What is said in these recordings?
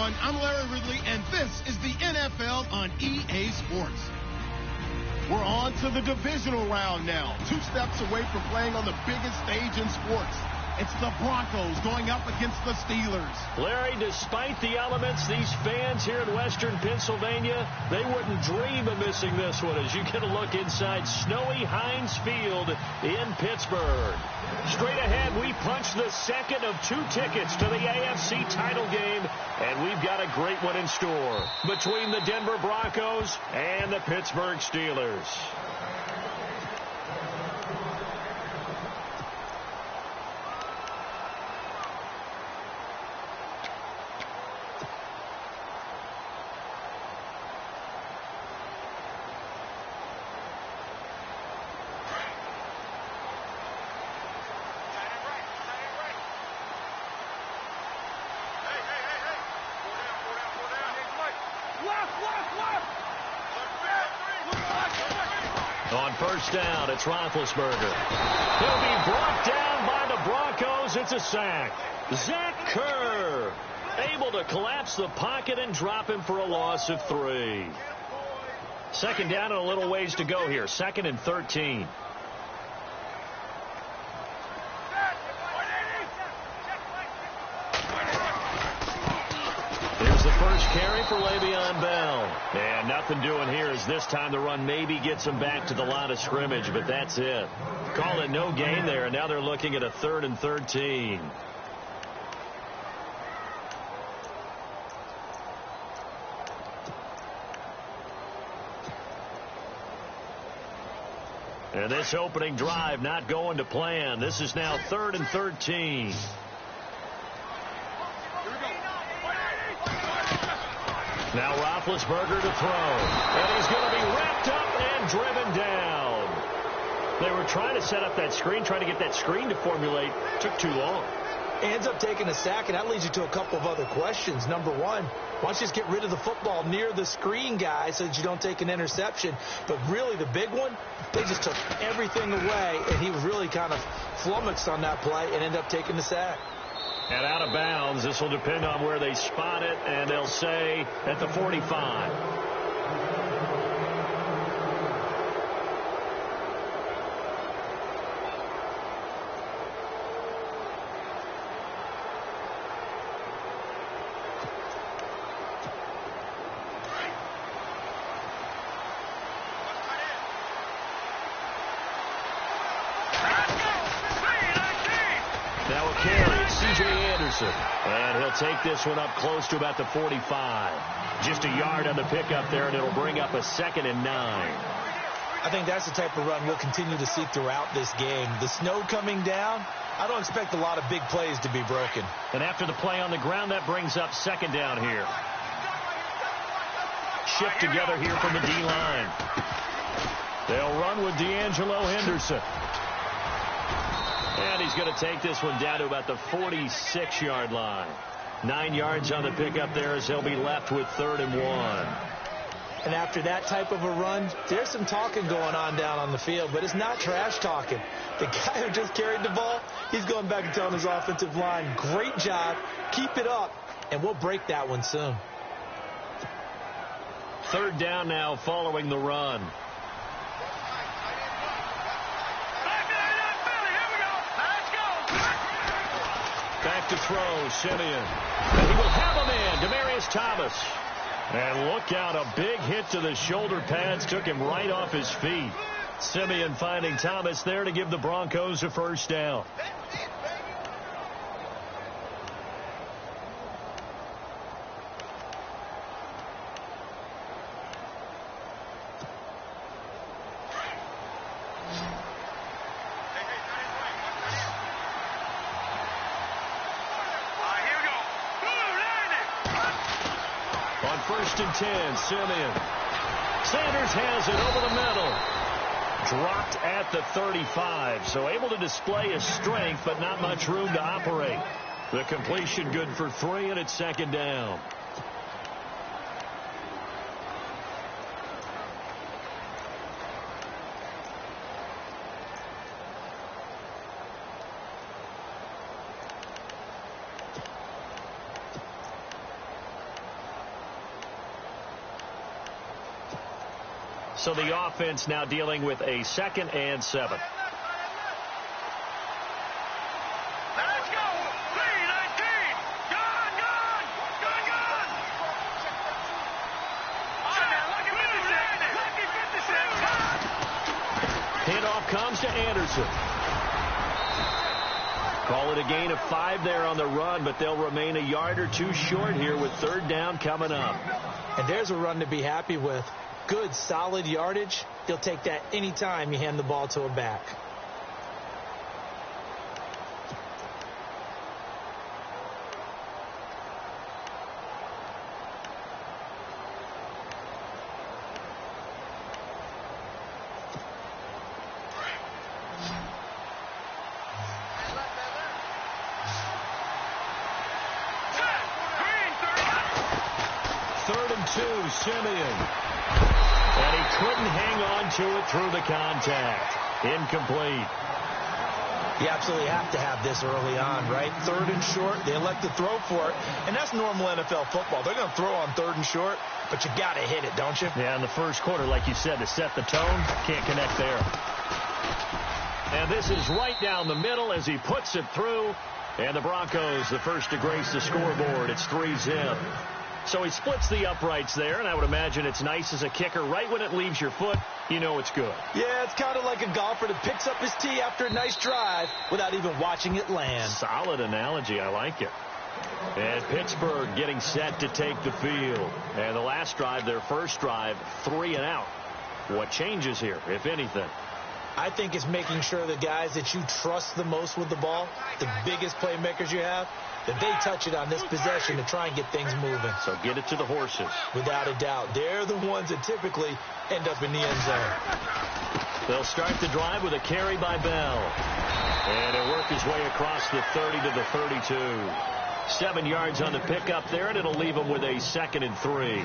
everyone. I'm Larry Ridley, and this is the NFL on EA Sports. We're on to the divisional round now. 2 steps away from playing on the biggest stage in sports. It's the Broncos going up against the Steelers. Larry, despite the elements, these fans here in western Pennsylvania, they wouldn't dream of missing this one as you get a look inside snowy Heinz Field in Pittsburgh. Straight ahead, we punch the second of 2 tickets to the AFC title game, and we've got a great one in store between the Denver Broncos and the Pittsburgh Steelers. On first down, it's Roethlisberger. He'll be brought down by the Broncos. It's a sack. Zach Kerr able to collapse the pocket and drop him for a loss of 3. Second down and a little ways to go here. 2nd and 13. Here's the first carry for Le'Veon Bell. And nothing doing here as this time the run maybe gets them back to the line of scrimmage, but that's it. Call it no gain there, and now they're looking at a 3rd and 13. And this opening drive not going to plan. This is now 3rd and 13. Now Roethlisberger to throw. And he's going to be wrapped up and driven down. They were trying to set up that screen, trying to get that screen to formulate. Took too long. Ends up taking a sack, and that leads you to a couple of other questions. Number one, why don't you just get rid of the football near the screen guy so that you don't take an interception? But really the big one, they just took everything away, and he was really kind of flummoxed on that play and ended up taking the sack. And out of bounds, this will depend on where they spot it, and they'll say at the 45. And he'll take this one up close to about the 45. Just a yard on the pickup there, and it'll bring up a 2nd and 9. I think that's the type of run we'll continue to see throughout this game. The snow coming down, I don't expect a lot of big plays to be broken. And after the play on the ground, that brings up 2nd down here. Shift together here from the D-line. They'll run with D'Angelo Henderson. And he's going to take this one down to about the 46-yard line. 9 yards on the pickup there as he'll be left with 3rd and 1. And after that type of a run, there's some talking going on down on the field, but it's not trash talking. The guy who just carried the ball, he's going back and telling his offensive line, great job, keep it up, and we'll break that one soon. 3rd down now following the run. Back to throw, Simeon. And he will have him in, Demaryius Thomas. And look out, a big hit to the shoulder pads took him right off his feet. Simeon finding Thomas there to give the Broncos a 1st down. On 1st and 10, Simeon. Sanders has it over the middle. Dropped at the 35, so able to display his strength, but not much room to operate. The completion good for 3, and it's 2nd down. So the offense now dealing with a 2nd and 7. Let's go. 3-19. Gone. Handoff comes to Anderson. Call it a gain of 5 there on the run, but they'll remain a yard or 2 short here with 3rd down coming up. And there's a run to be happy with. Good, solid yardage. He'll take that anytime you hand the ball to a back. Simeon. And he couldn't hang on to it through the contact. Incomplete. You absolutely have to have this early on, right? 3rd and short, they elect to throw for it. And that's normal NFL football. They're going to throw on 3rd and short, but you got to hit it, don't you? Yeah, in the first quarter, like you said, to set the tone, can't connect there. And this is right down the middle as he puts it through. And the Broncos, the first to grace the scoreboard. It's 3-zip. So he splits the uprights there, and I would imagine it's nice as a kicker. Right when it leaves your foot, you know it's good. Yeah, it's kind of like a golfer that picks up his tee after a nice drive without even watching it land. Solid analogy. I like it. And Pittsburgh getting set to take the field. And the last drive, their first drive, 3 and out. What changes here, if anything? I think it's making sure the guys that you trust the most with the ball, the biggest playmakers you have, that they touch it on this possession to try and get things moving. So get it to the horses. Without a doubt. They're the ones that typically end up in the end zone. They'll start the drive with a carry by Bell. And he'll work his way across the 30 to the 32. 7 yards on the pickup there, and it'll leave him with a 2nd and 3.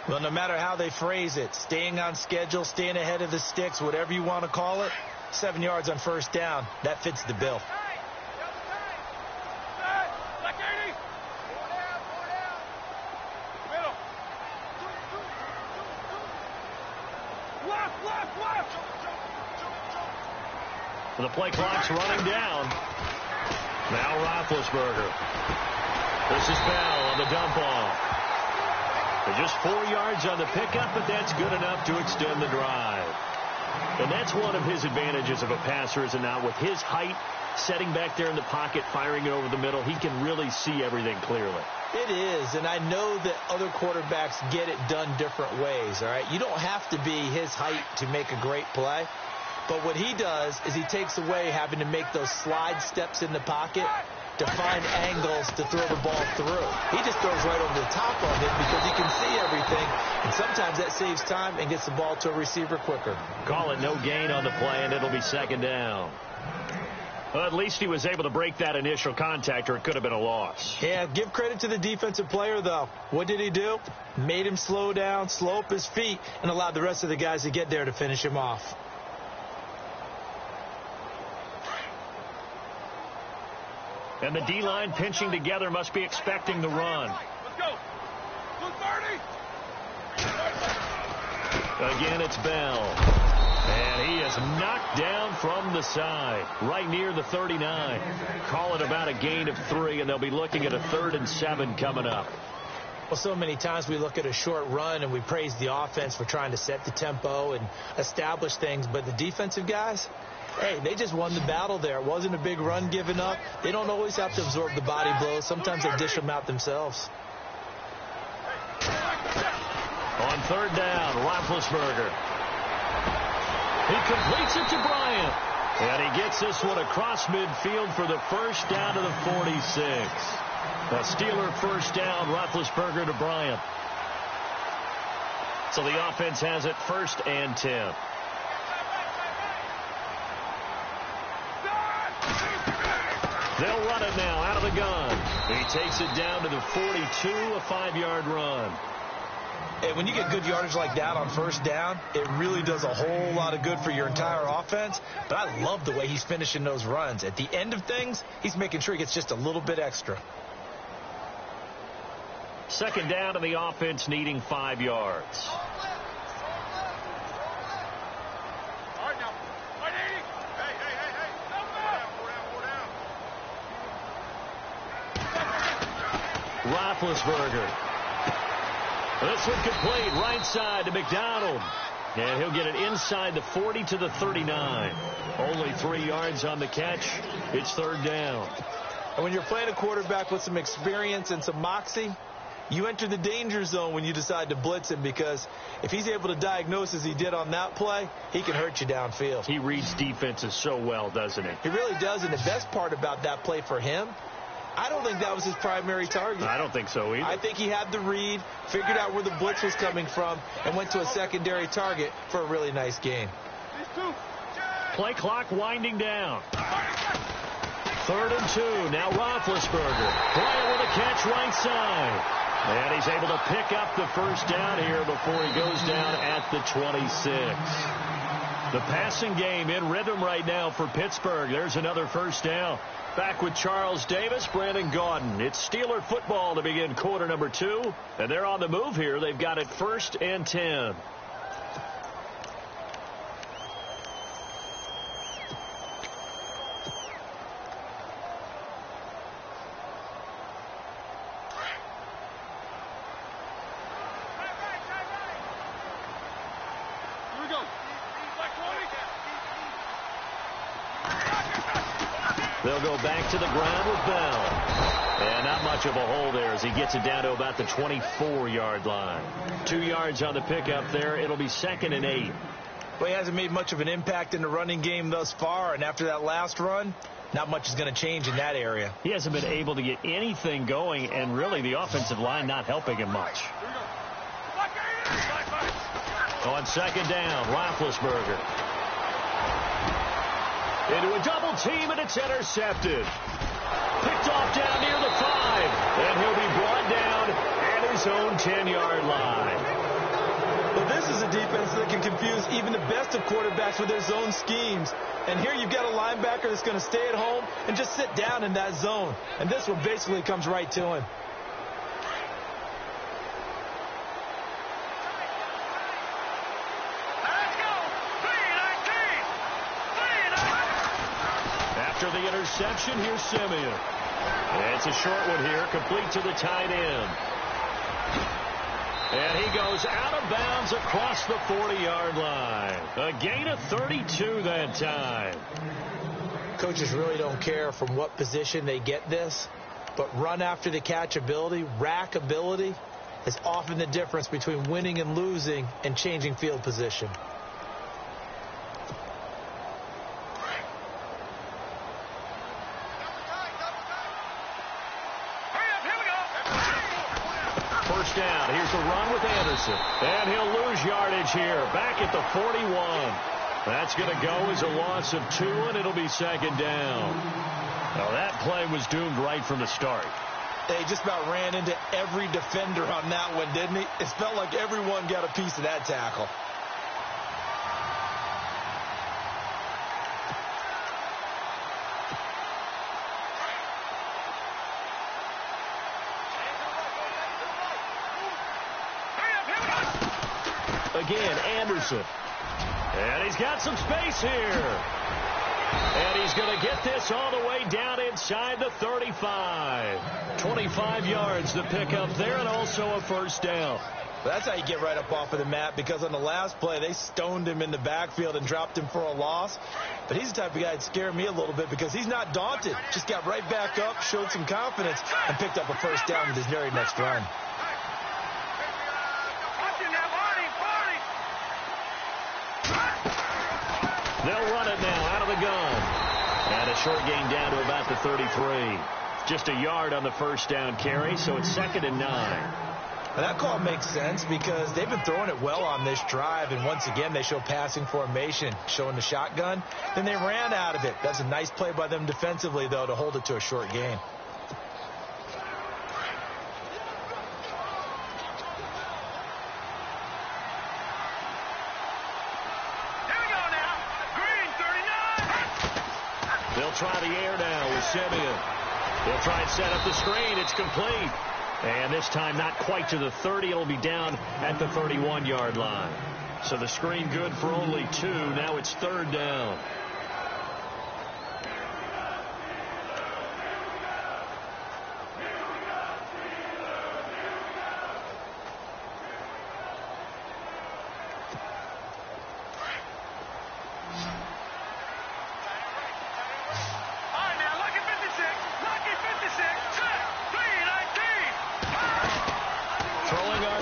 Well, no matter how they phrase it, staying on schedule, staying ahead of the sticks, whatever you want to call it, 7 yards on first down, that fits the bill. The play clock's running down. Now Roethlisberger. This is Bell on the dump off. Just 4 yards on the pickup, but that's good enough to extend the drive. And that's one of his advantages of a passer, is it not? With his height, setting back there in the pocket, firing it over the middle, he can really see everything clearly. It is, and I know that other quarterbacks get it done different ways, all right? You don't have to be his height to make a great play. But what he does is he takes away having to make those slide steps in the pocket to find angles to throw the ball through. He just throws right over the top of it because he can see everything, and sometimes that saves time and gets the ball to a receiver quicker. Call it no gain on the play, and it'll be 2nd down. Well, at least he was able to break that initial contact, or it could have been a loss. Yeah, give credit to the defensive player, though. What did he do? Made him slow down, slow up his feet, and allowed the rest of the guys to get there to finish him off. And the D-line pinching together, must be expecting the run. Let's go. Luke Marty. Again, it's Bell. And he is knocked down from the side, right near the 39. Call it about a gain of 3, and they'll be looking at a 3rd and 7 coming up. Well, so many times we look at a short run and we praise the offense for trying to set the tempo and establish things, but the defensive guys, hey, they just won the battle there. It wasn't a big run given up. They don't always have to absorb the body blows. Sometimes they dish them out themselves. On 3rd down, Roethlisberger. He completes it to Bryant. And he gets this one across midfield for the first down to the 46. A Steeler first down, Roethlisberger to Bryant. So the offense has it 1st and 10. They'll run it now out of the gun. He takes it down to the 42, a 5-yard run. And when you get good yardage like that on first down, it really does a whole lot of good for your entire offense. But I love the way he's finishing those runs. At the end of things, he's making sure he gets just a little bit extra. 2nd down, and the offense needing 5 yards. Roethlisberger. This one complete right side to McDonald. And he'll get it inside the 40 to the 39. Only 3 yards on the catch. It's third down. And when you're playing a quarterback with some experience and some moxie, you enter the danger zone when you decide to blitz him, because if he's able to diagnose as he did on that play, he can hurt you downfield. He reads defenses so well, doesn't he? He really does, and the best part about that play for him, I don't think that was his primary target. I don't think so either. I think he had the read, figured out where the blitz was coming from, and went to a secondary target for a really nice gain. Play clock winding down. 3rd and 2. Now Roethlisberger. Bryant with a catch right side. And he's able to pick up the first down here before he goes down at the 26. The passing game in rhythm right now for Pittsburgh. There's another first down. Back with Charles Davis, Brandon Gaudin. It's Steeler football to begin quarter number 2. And they're on the move here. They've got it 1st and 10. They'll go back to the ground with Bell. And not much of a hole there as he gets it down to about the 24-yard line. 2 yards on the pickup there. It'll be 2nd and 8. Well, he hasn't made much of an impact in the running game thus far, and after that last run, not much is going to change in that area. He hasn't been able to get anything going, and really the offensive line not helping him much. On 2nd down, Roethlisberger. Into a double team, and it's intercepted. Picked off down near the 5. And he'll be brought down at his own 10-yard line. Well, this is a defense that can confuse even the best of quarterbacks with their zone schemes. And here you've got a linebacker that's going to stay at home and just sit down in that zone. And this one basically comes right to him. After the interception, here's Simeon. And it's a short one here, complete to the tight end. And he goes out of bounds across the 40-yard line. A gain of 32 that time. Coaches really don't care from what position they get this, but run after the catch ability, rack ability, is often the difference between winning and losing and changing field position. Down. Here's the run with Anderson. And he'll lose yardage here. Back at the 41. That's going to go as a loss of 2, and it'll be 2nd down. Now that play was doomed right from the start. They just about ran into every defender on that one, didn't he? It felt like everyone got a piece of that tackle. Again, Anderson. And he's got some space here. And he's going to get this all the way down inside the 35. 25 yards to pick up there, and also a first down. Well, that's how you get right up off of the mat, because on the last play, they stoned him in the backfield and dropped him for a loss. But he's the type of guy that scared me a little bit, because he's not daunted. Just got right back up, showed some confidence, and picked up a first down with his very next run. They'll run it now out of the gun. And a short gain down to about the 33. Just a yard on the first down carry, so it's 2nd and 9. Now that call makes sense because they've been throwing it well on this drive, and once again they show passing formation, showing the shotgun. Then they ran out of it. That's a nice play by them defensively, though, to hold it to a short gain. They'll try the air now with Simeon. They'll try and set up the screen. It's complete. And this time not quite to the 30. It'll be down at the 31-yard line. So the screen good for only 2. Now it's 3rd down.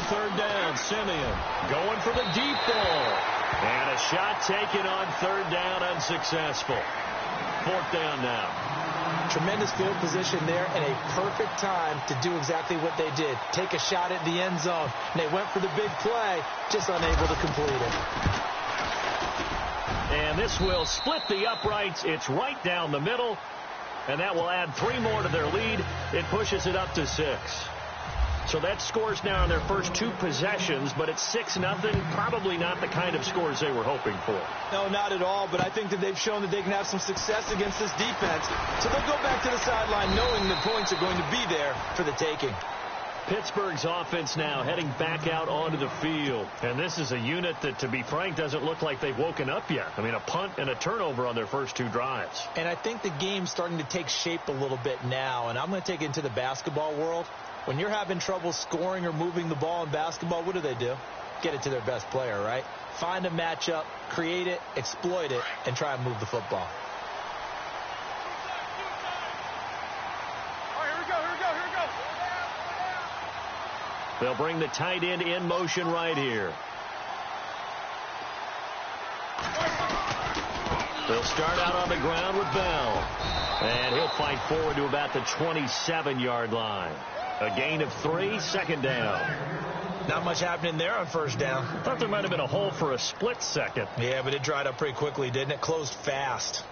third down. Simeon going for the deep ball. And a shot taken on third down, unsuccessful. Fourth down now. Tremendous field position there and a perfect time to do exactly what they did. Take a shot at the end zone. And they went for the big play, just unable to complete it. And this will split the uprights. It's right down the middle. And that will add 3 more to their lead. It pushes it up to 6. So that scores now in their first 2 possessions, but it's 6-0. Probably not the kind of scores they were hoping for. No, not at all, but I think that they've shown that they can have some success against this defense. So they'll go back to the sideline knowing the points are going to be there for the taking. Pittsburgh's offense now heading back out onto the field. And this is a unit that, to be frank, doesn't look like they've woken up yet. I mean, a punt and a turnover on their first 2 drives. And I think the game's starting to take shape a little bit now, and I'm going to take it into the basketball world. When you're having trouble scoring or moving the ball in basketball, what do? Get it to their best player, right? Find a matchup, create it, exploit it, and try and move the football. All right, here we go. They'll bring the tight end in motion right here. They'll start out on the ground with Bell. And he'll fight forward to about the 27-yard line. A gain of 3, second down. Not much happening there on first down. Thought there might have been a hole for a split second. Yeah, but it dried up pretty quickly, didn't it? Closed fast.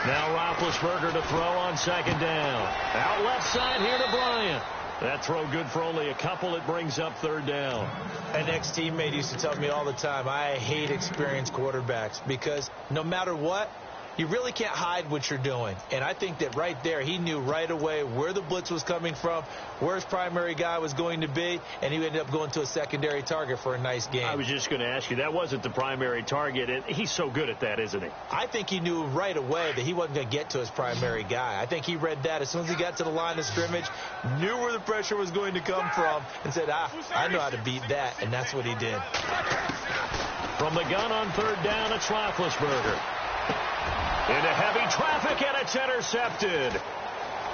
Now Roethlisberger to throw on second down. Out left side here to Bryant. That throw good for only a couple. It brings up third down. An ex-teammate used to tell me all the time, I hate experienced quarterbacks because no matter what, you really can't hide what you're doing. And I think that right there, he knew right away where the blitz was coming from, where his primary guy was going to be, and he ended up going to a secondary target for a nice game. I was just going to ask you, that wasn't the primary target. And he's so good at that, isn't he? I think he knew right away that he wasn't going to get to his primary guy. I think he read that as soon as he got to the line of scrimmage, knew where the pressure was going to come from, and said, I know how to beat that, and that's what he did. From the gun on third down, it's Roethlisberger. Into heavy traffic, and it's intercepted.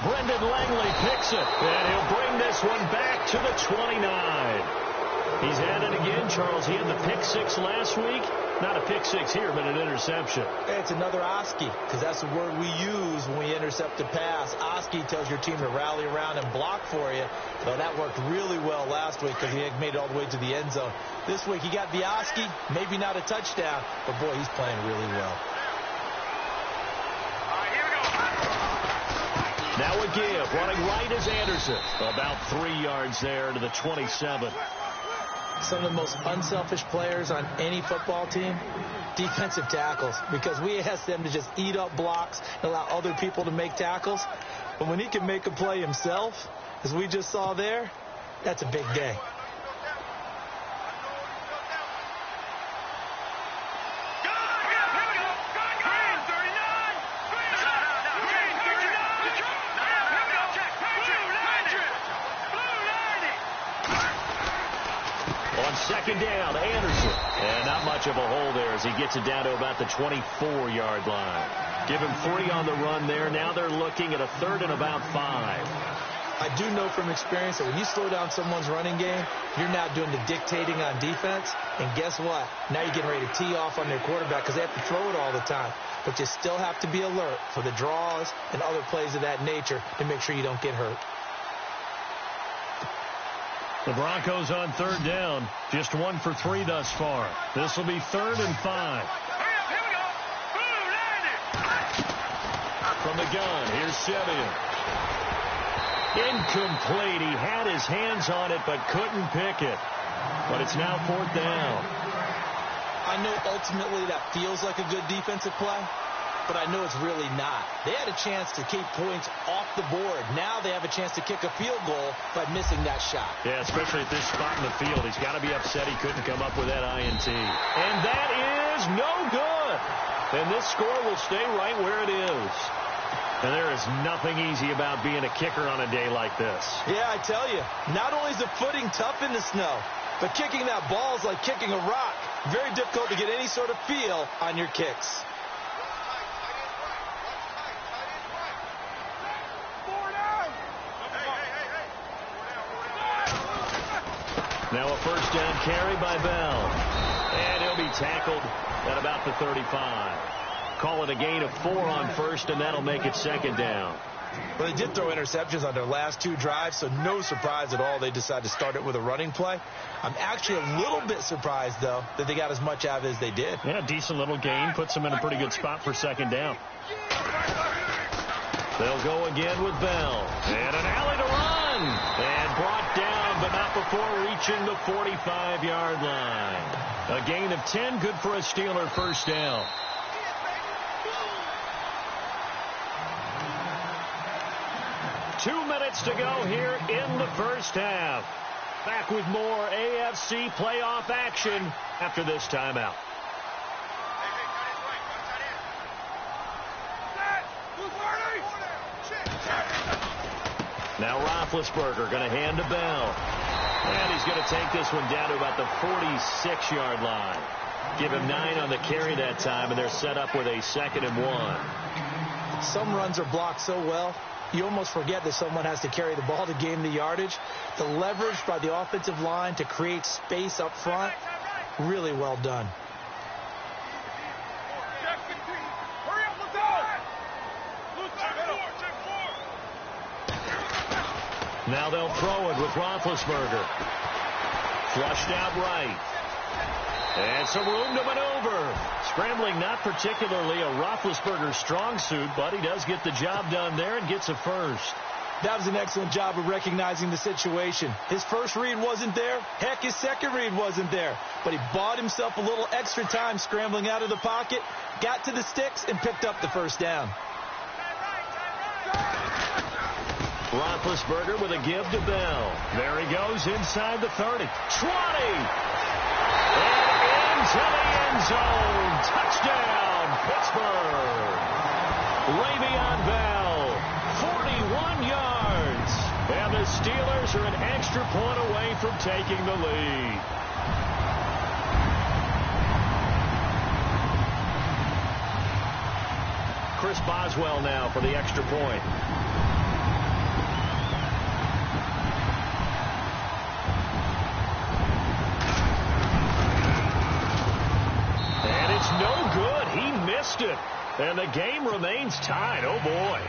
Brendan Langley picks it, and he'll bring this one back to the 29. He's had it again, Charles. He had the pick 6 last week. Not a pick 6 here, but an interception. Hey, it's another Oski, because that's the word we use when we intercept a pass. Oski tells your team to rally around and block for you. Well, that worked really well last week because he had made it all the way to the end zone. This week, he got the Oski, maybe not a touchdown, but boy, he's playing really well. Now a give, running right is Anderson. About 3 yards there to the 27. Some of the most unselfish players on any football team, defensive tackles, because we ask them to just eat up blocks and allow other people to make tackles. But when he can make a play himself, as we just saw there, that's a big day. Second down, Anderson. And not much of a hole there as he gets it down to about the 24-yard line. Give him 3 on the run there. Now they're looking at a third and about 5. I do know from experience that when you slow down someone's running game, you're now doing the dictating on defense. And guess what? Now you're getting ready to tee off on their quarterback because they have to throw it all the time. But you still have to be alert for the draws and other plays of that nature to make sure you don't get hurt. The Broncos on third down, just 1 for 3 thus far. This will be third and 5. Here we go. Boom, landed. From the gun, here's Simeon. Incomplete. He had his hands on it but couldn't pick it. But it's now fourth down. I know ultimately that feels like a good defensive play, but I know it's really not. They had a chance to keep points off the board. Now they have a chance to kick a field goal by missing that shot. Yeah, especially at this spot in the field. He's got to be upset he couldn't come up with that INT. And that is no good. And this score will stay right where it is. And there is nothing easy about being a kicker on a day like this. Yeah, I tell you, not only is the footing tough in the snow, but kicking that ball is like kicking a rock. Very difficult to get any sort of feel on your kicks. Now a first down carry by Bell. And he'll be tackled at about the 35. Call it a gain of 4 on first, and that'll make it second down. Well, they did throw interceptions on their last 2 drives, so no surprise at all they decided to start it with a running play. I'm actually a little bit surprised, though, that they got as much out of it as they did. Yeah, decent little gain. Puts them in a pretty good spot for second down. They'll go again with Bell. And an alley to run. And brought down, but not before reaching the 45-yard line. A gain of 10, good for a Steeler first down. Two minutes to go here in the first half. Back with more AFC playoff action after this timeout. Now Roethlisberger going to hand to Bell. And he's going to take this one down to about the 46-yard line. Give him 9 on the carry that time, and they're set up with a 2nd and 1. Some runs are blocked so well, you almost forget that someone has to carry the ball to gain the yardage. The leverage by the offensive line to create space up front, really well done. Now they'll throw it with Roethlisberger. Flushed out right. And some room to maneuver. Scrambling not particularly a Roethlisberger strong suit, but he does get the job done there and gets a first. That was an excellent job of recognizing the situation. His first read wasn't there. Heck, his second read wasn't there. But he bought himself a little extra time scrambling out of the pocket, got to the sticks, and picked up the first down. Roethlisberger with a give to Bell. There he goes inside the 30. 20! And into the end zone. Touchdown, Pittsburgh. Le'Veon Bell, 41 yards. And the Steelers are an extra point away from taking the lead. Chris Boswell now for the extra point. No good. He missed it. And the game remains tied. Oh, boy.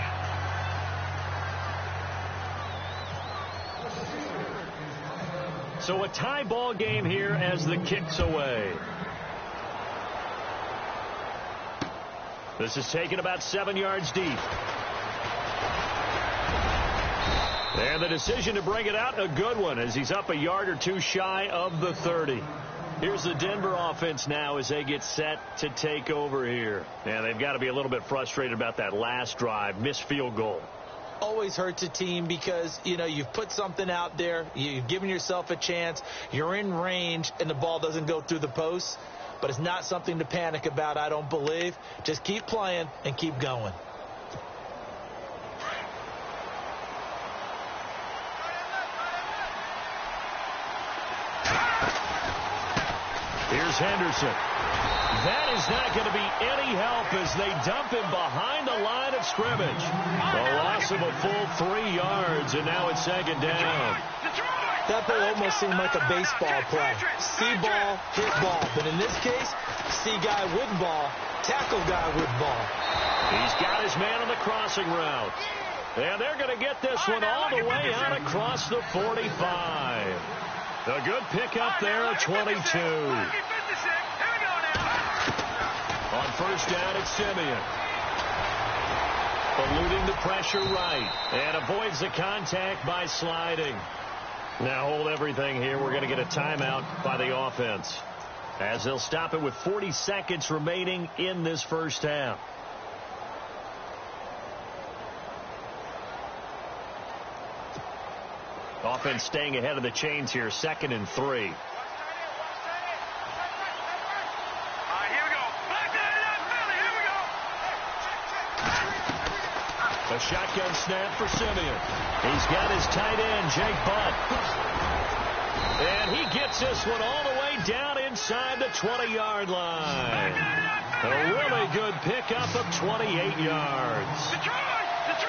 So a tie ball game here as the kick's away. This is taken about 7 yards deep. And the decision to bring it out, a good one, as he's up a yard or two shy of the 30. Here's the Denver offense now as they get set to take over here. And they've got to be a little bit frustrated about that last drive, missed field goal. Always hurts a team because, you know, you've put something out there, you've given yourself a chance, you're in range, and the ball doesn't go through the posts. But it's not something to panic about, I don't believe. Just keep playing and keep going. Here's Henderson. That is not going to be any help as they dump him behind the line of scrimmage. A loss of a full 3 yards, and now it's second down. That play almost seemed like a baseball play. See ball, hit ball. But in this case, see guy with ball, tackle guy with ball. He's got his man on the crossing route. And they're going to get this one all the way out across the 45. A good pickup there at 22. On first down, it's Simeon. Eluding the pressure right. And avoids the contact by sliding. Now hold everything here. We're going to get a timeout by the offense, as they'll stop it with 40 seconds remaining in this first half. Offense staying ahead of the chains here, 2nd and 3. A shotgun snap for Simeon. He's got his tight end, Jake Butt. And he gets this one all the way down inside the 20-yard line. A really good pickup of 28 yards.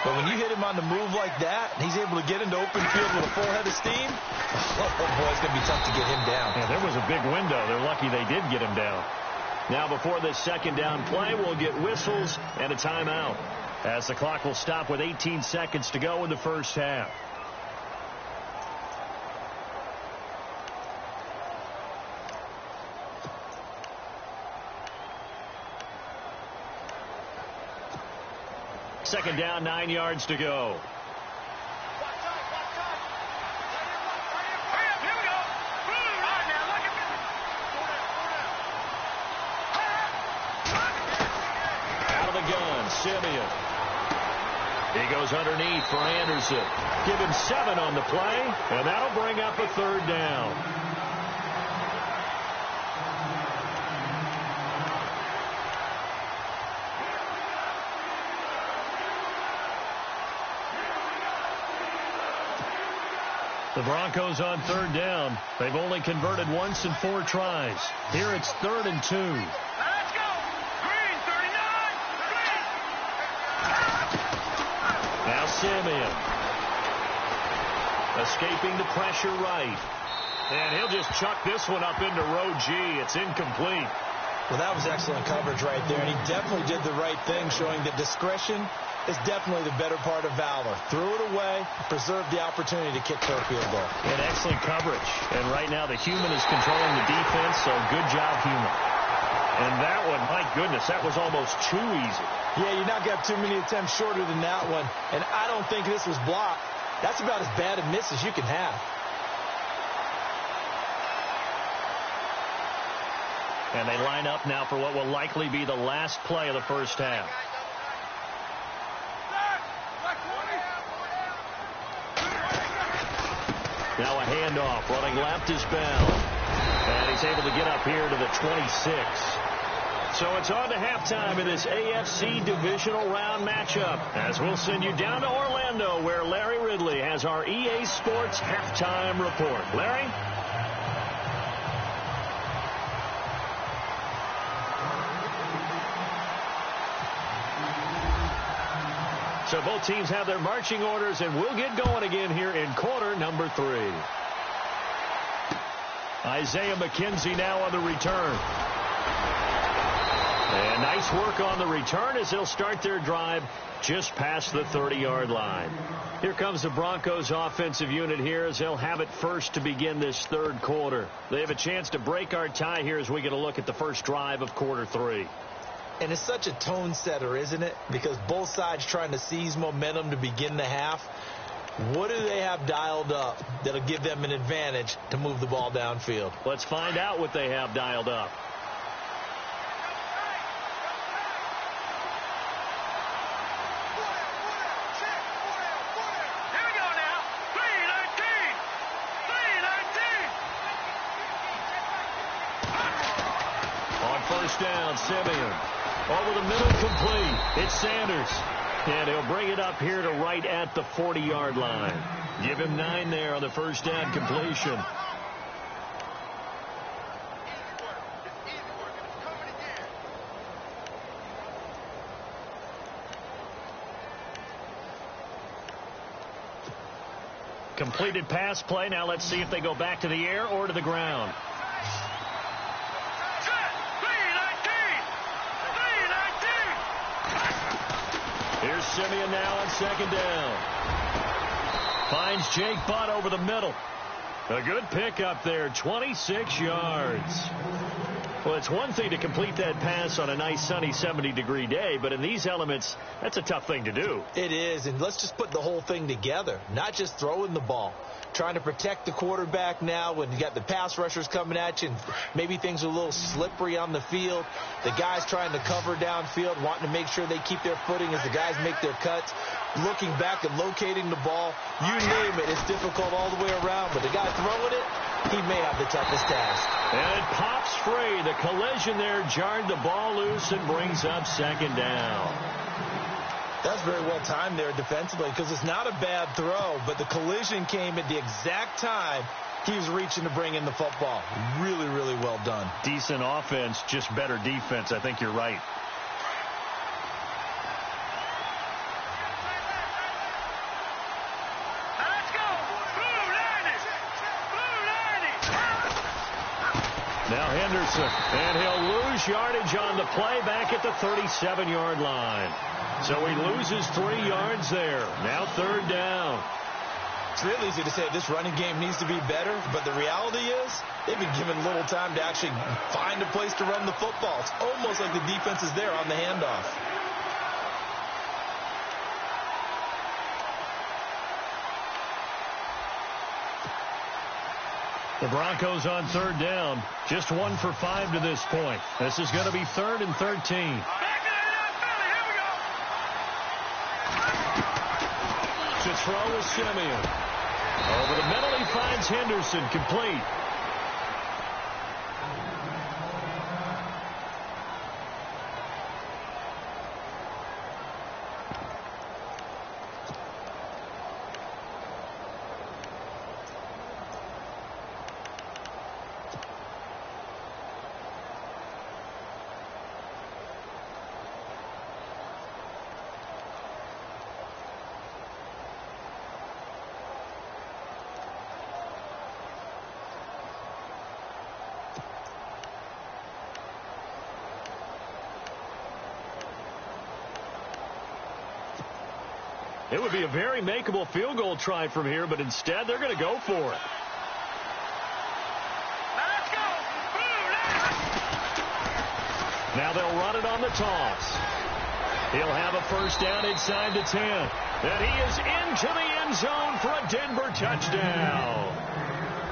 But when you hit him on the move like that, and he's able to get into open field with a full head of steam, oh boy, it's going to be tough to get him down. Yeah, there was a big window. They're lucky they did get him down. Now before this 2nd down play, we'll get whistles and a timeout, as the clock will stop with 18 seconds to go in the first half. Second down, 9 yards to go. Out of the gun, Simeon. He goes underneath for Anderson. Give him 7 on the play, and that'll bring up a 3rd down. The Broncos on 3rd down. They've only converted once in 4 tries. Here it's 3rd and 2. Let's go! Green, 39! Green! Now Simeon. Escaping the pressure right. And he'll just chuck this one up into row G. It's incomplete. Well, that was excellent coverage right there, and he definitely did the right thing, showing that discretion is definitely the better part of valor. Threw it away, preserved the opportunity to kick for a field goal. And excellent coverage. And right now the human is controlling the defense, so good job, human. And that one, my goodness, that was almost too easy. Yeah, you're not got too many attempts shorter than that one, and I don't think this was blocked. That's about as bad a miss as you can have. And they line up now for what will likely be the last play of the first half. Now a handoff. Running left is Bell. And he's able to get up here to the 26. So it's on to halftime in this AFC divisional round matchup, as we'll send you down to Orlando, where Larry Ridley has our EA Sports halftime report. Larry? So both teams have their marching orders, and we'll get going again here in quarter number 3. Isaiah McKenzie now on the return. And nice work on the return as they'll start their drive just past the 30-yard line. Here comes the Broncos offensive unit here as they'll have it first to begin this 3rd quarter. They have a chance to break our tie here as we get a look at the first drive of quarter 3. And it's such a tone setter, isn't it? Because both sides trying to seize momentum to begin the half. What do they have dialed up that'll give them an advantage to move the ball downfield? Let's find out what they have dialed up. Here we go now. 3-19. 3-19. On first down, Simeon. Over the middle, complete. It's Sanders. And he'll bring it up here to right at the 40-yard line. Give him 9 there on the first down completion. Completed pass play. Now let's see if they go back to the air or to the ground. Here's Simeon now on second down. Finds Jake Butt over the middle. A good pickup there, 26 yards. Well, it's one thing to complete that pass on a nice sunny 70-degree day, but in these elements, that's a tough thing to do. It is, and let's just put the whole thing together, not just throwing the ball. Trying to protect the quarterback now when you got the pass rushers coming at you and maybe things are a little slippery on the field. The guys trying to cover downfield, wanting to make sure they keep their footing as the guys make their cuts. Looking back and locating the ball, you name it, it's difficult all the way around, but the guy throwing it, he may have the toughest task. And it pops free. The collision there jarred the ball loose and brings up second down. That's very well timed there defensively because it's not a bad throw, but the collision came at the exact time he was reaching to bring in the football. Really, really well done. Decent offense, just better defense. I think you're right. Let's go. Blue Lightning. Blue Lightning. Now Henderson, and he'll lose yardage on the play back at the 37-yard line. So he loses 3 yards there. Now third down. It's real easy to say this running game needs to be better, but the reality is they've been given little time to actually find a place to run the football. It's almost like the defense is there on the handoff. The Broncos on third down. Just 1 for 5 to this point. This is going to be 3rd and 13. To throw is Simeon. Over the middle, he finds Henderson, complete. It would be a very makeable field goal try from here, but instead they're going to go for it. Let's go. Now they'll run it on the toss. He'll have a first down inside the 10. And he is into the end zone for a Denver touchdown.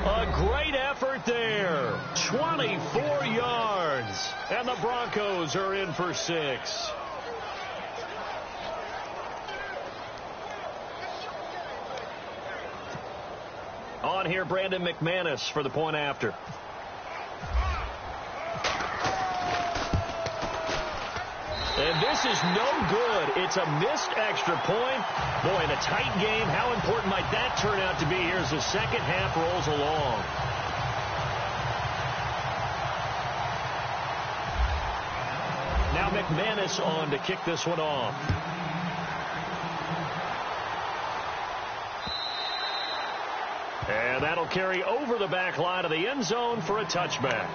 A great effort there. 24 yards. And the Broncos are in for 6. On here, Brandon McManus for the point after. And this is no good. It's a missed extra point. Boy, in a tight game, how important might that turn out to be here as the second half rolls along? Now McManus on to kick this one off. And that'll carry over the back line of the end zone for a touchback.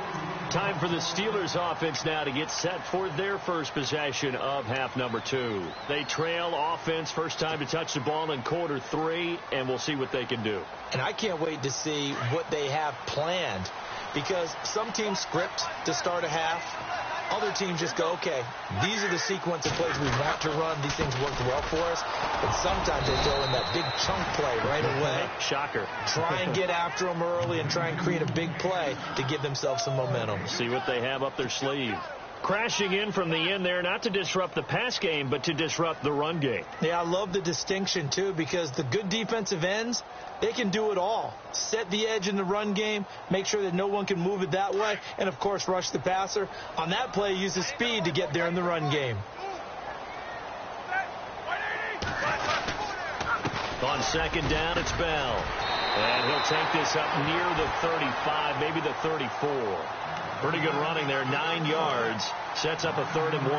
Time for the Steelers offense now to get set for their first possession of half number 2. They trail offense, first time to touch the ball in quarter 3, and we'll see what they can do. And I can't wait to see what they have planned, because some teams script to start a half. Other teams just go, okay, these are the sequence of plays we want to run. These things worked well for us. But sometimes they throw in that big chunk play right away. Shocker. Try and get after them early and try and create a big play to give themselves some momentum. See what they have up their sleeve. Crashing in from the end there, not to disrupt the pass game, but to disrupt the run game. Yeah, I love the distinction, too, because the good defensive ends, they can do it all. Set the edge in the run game, make sure that no one can move it that way, and, of course, rush the passer. On that play, use the speed to get there in the run game. On second down, it's Bell. And he'll take this up near the 35, maybe the 34. Pretty good running there, 9 yards. Sets up a 3rd and 1.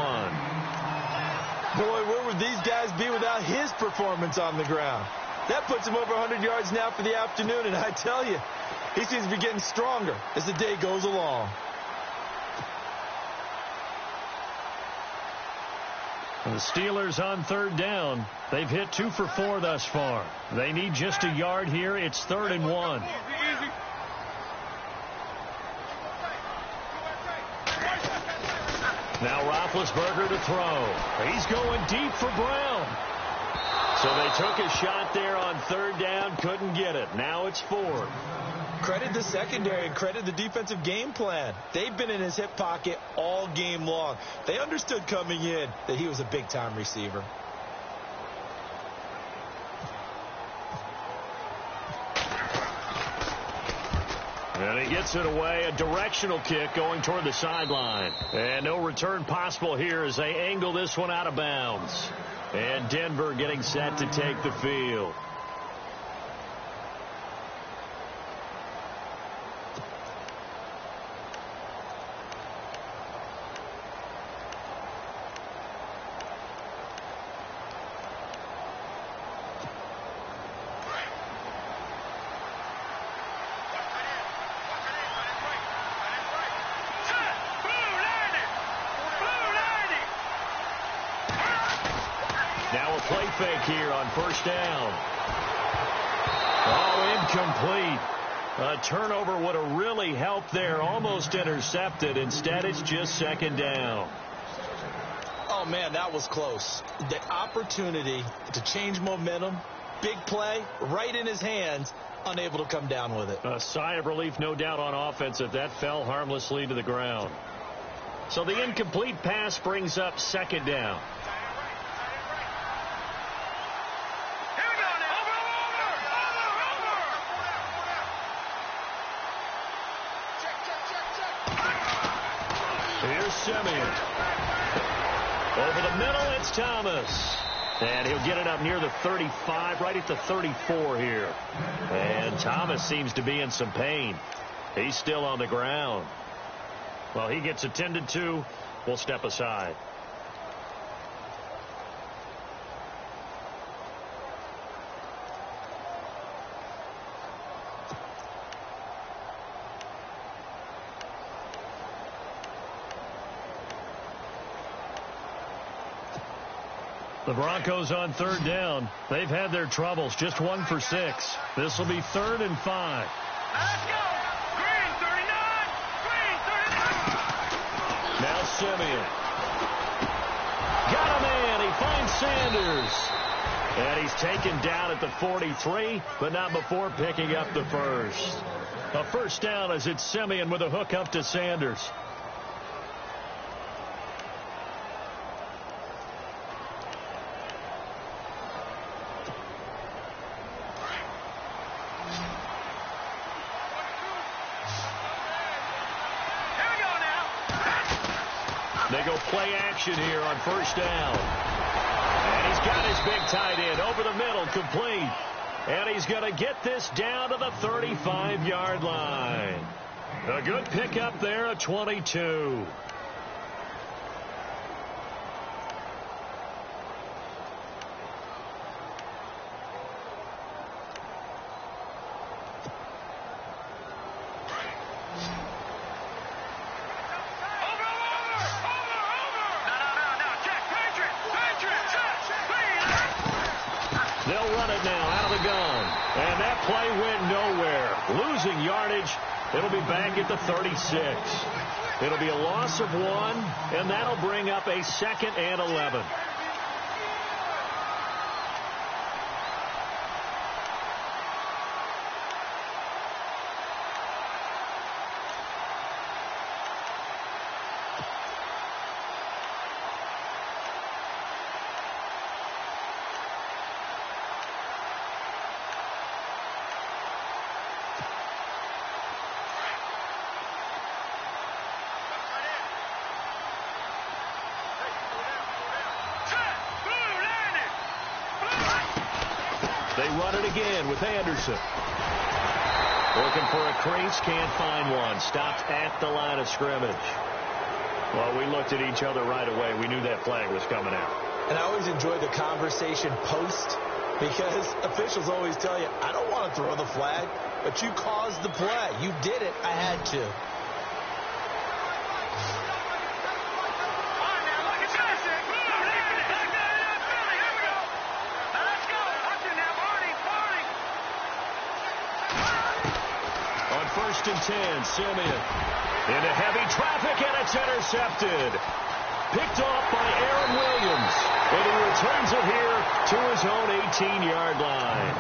Boy, where would these guys be without his performance on the ground? That puts him over 100 yards now for the afternoon, and I tell you, he seems to be getting stronger as the day goes along. And the Steelers on third down. They've hit 2 for 4 thus far. They need just a yard here. It's 3rd and 1. Now Roethlisberger to throw. He's going deep for Brown. So they took a shot there on 3rd down, couldn't get it. Now it's 4th. Credit the secondary and credit the defensive game plan. They've been in his hip pocket all game long. They understood coming in that he was a big-time receiver. And he gets it away, a directional kick going toward the sideline. And no return possible here as they angle this one out of bounds. And Denver getting set to take the field. Now a play fake here on 1st down. Oh, incomplete. A turnover would have really helped there. Almost intercepted. Instead, it's just 2nd down. Oh, man, that was close. The opportunity to change momentum, big play, right in his hands, unable to come down with it. A sigh of relief, no doubt, on offense if that fell harmlessly to the ground. So the incomplete pass brings up 2nd down. Here's Simeon. Over the middle, it's Thomas. And he'll get it up near the 35, right at the 34 here. And Thomas seems to be in some pain. He's still on the ground. Well, he gets attended to. We'll step aside. The Broncos on 3rd down. They've had their troubles. Just 1 for 6. This will be 3rd and 5. Let's go! Green 39! Green 39! Now Simeon. Got a man. He finds Sanders. And he's taken down at the 43, but not before picking up the first. A 1st down as it's Simeon with a hook up to Sanders. They go play action here on 1st down. And he's got his big tight end over the middle, complete. And he's going to get this down to the 35-yard line. A good pickup there at 22. They'll run it now out of the gun. And that play went nowhere. Losing yardage. It'll be back at the 36. It'll be a loss of 1, and that'll bring up a 2nd and 11. They run it again with Anderson. Looking for a crease, can't find one. Stopped at the line of scrimmage. Well, we looked at each other right away. We knew that flag was coming out. And I always enjoy the conversation post because officials always tell you, I don't want to throw the flag, but you caused the play. You did it. I had to. On 1st and 10, Simeon into heavy traffic, and it's intercepted. Picked off by Aaron Williams. And he returns it here to his own 18-yard line.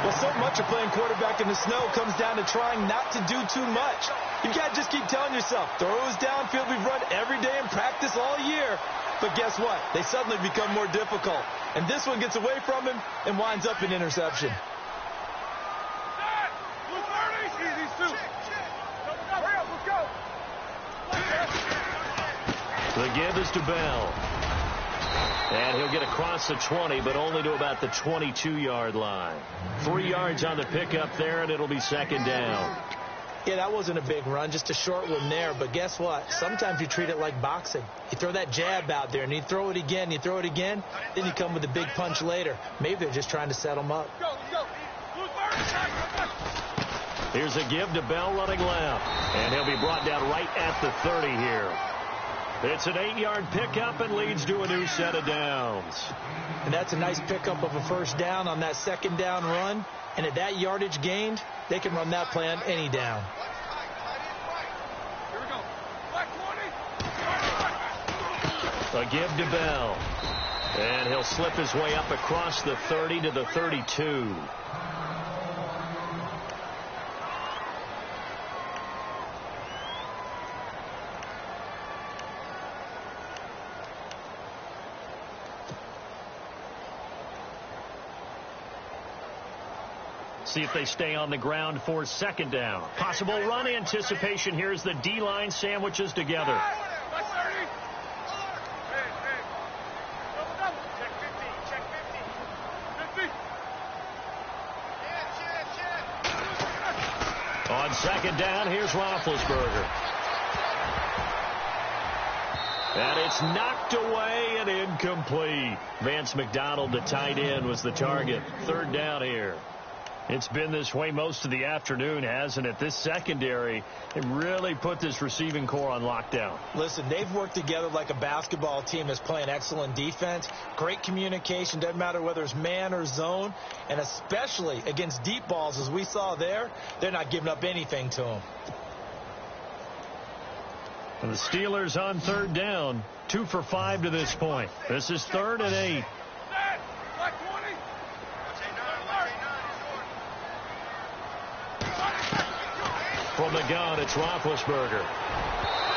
Well, so much of playing quarterback in the snow comes down to trying not to do too much. You can't just keep telling yourself, throws downfield we've run every day in practice all year. But guess what? They suddenly become more difficult. And this one gets away from him and winds up an interception. The give is to Bell. And he'll get across the 20, but only to about the 22-yard line. 3 yards on the pickup there, and it'll be second down. Yeah, that wasn't a big run, just a short one there. But guess what? Sometimes you treat it like boxing. You throw that jab out there, and you throw it again, then you come with a big punch later. Maybe they're just trying to set them up. Here's a give to Bell running left. And he'll be brought down right at the 30 here. It's an 8-yard pickup and leads to a new set of downs. And that's a nice pickup of a first down on that second down run. And at that yardage gained, they can run that play on any down. Here we go. A give to Bell. And he'll slip his way up across the 30 to the 32. See if they stay on the ground for second down. Possible run anticipation. Here's the D-line sandwiches together. On second down, here's Roethlisberger. And it's knocked away and incomplete. Vance McDonald, the tight end, was the target. Third down here. It's been this way most of the afternoon, hasn't it? This secondary, it really put this receiving core on lockdown. Listen, they've worked together like a basketball team that's playing excellent defense. Great communication, doesn't matter whether it's man or zone. And especially against deep balls, as we saw there, they're not giving up anything to them. And the Steelers on third down, 2 for 5 to this point. This is 3rd and 8. From the gun, it's Roethlisberger.